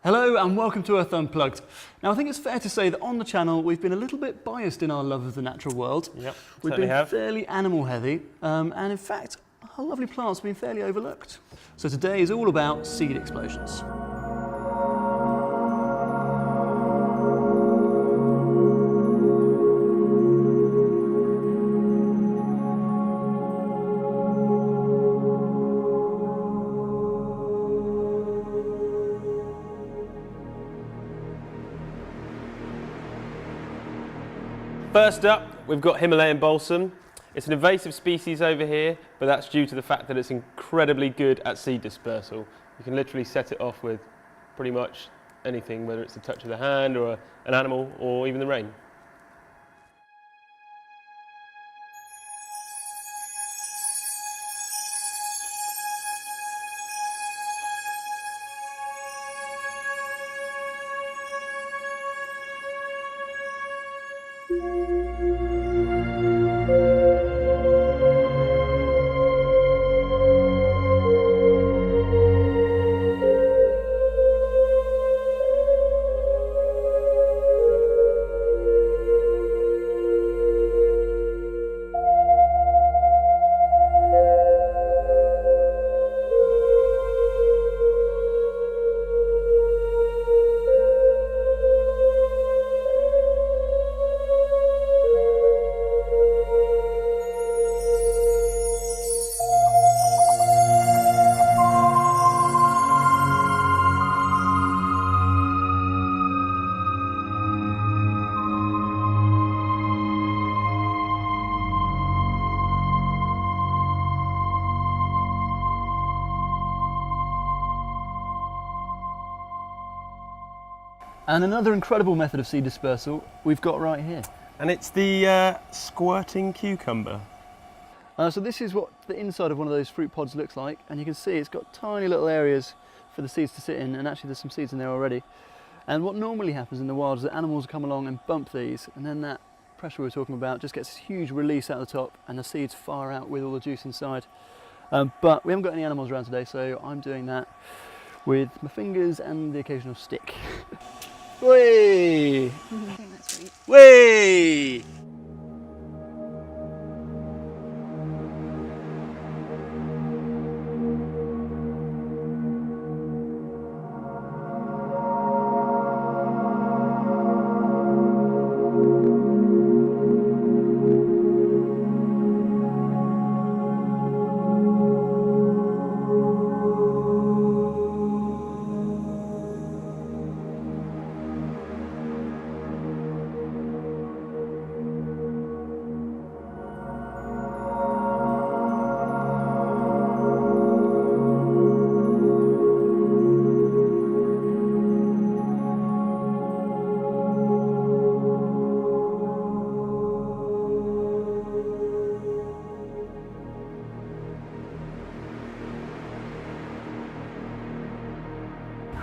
Hello and welcome to Earth Unplugged. Now I think it's fair to say that on the channel we've been a little bit biased in our love of the natural world. Yep, we've been fairly animal heavy and in fact our lovely plants have been fairly overlooked. So today is all about seed explosions. First up, we've got Himalayan balsam. It's an invasive species over here, but that's due to the fact that it's incredibly good at seed dispersal. You can literally set it off with pretty much anything, whether it's the touch of the hand or an animal or even the rain. And another incredible method of seed dispersal we've got right here. And it's the squirting cucumber. So this is what the inside of one of those fruit pods looks like, and you can see it's got tiny little areas for the seeds to sit in, and actually there's some seeds in there already. And what normally happens in the wild is that animals come along and bump these, and then that pressure we were talking about just gets this huge release out the top and the seeds fire out with all the juice inside. But we haven't got any animals around today, so I'm doing that with my fingers and the occasional stick. Way! I think that's sweet. Way!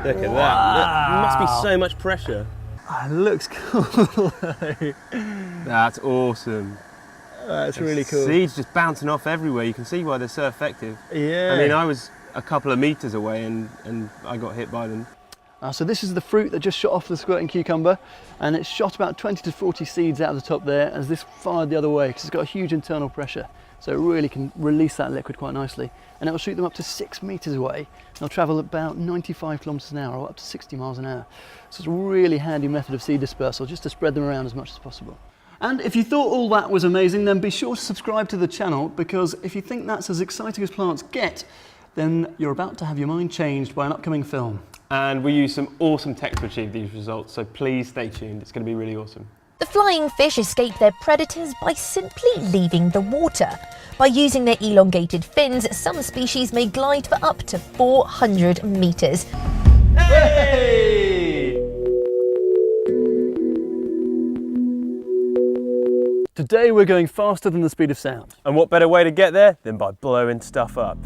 Look at that. That must be so much pressure. Oh, it looks cool. That's awesome. That's really cool. Seeds just bouncing off everywhere. You can see why they're so effective. Yeah. I mean, I was a couple of meters away and I got hit by them. So this is the fruit that just shot off the squirting cucumber, and it shot about 20 to 40 seeds out of the top there as this fired the other way because it's got a huge internal pressure. So it really can release that liquid quite nicely, and it will shoot them up to 6 meters away. They'll travel about 95 kilometers an hour or up to 60 miles an hour. So it's a really handy method of seed dispersal just to spread them around as much as possible. And if you thought all that was amazing, then be sure to subscribe to the channel, because if you think that's as exciting as plants get, then you're about to have your mind changed by an upcoming film. And we use some awesome tech to achieve these results, so please stay tuned. It's going to be really awesome. The flying fish escape their predators by simply leaving the water. By using their elongated fins, some species may glide for up to 400 meters. Hey! Today we're going faster than the speed of sound. And what better way to get there than by blowing stuff up?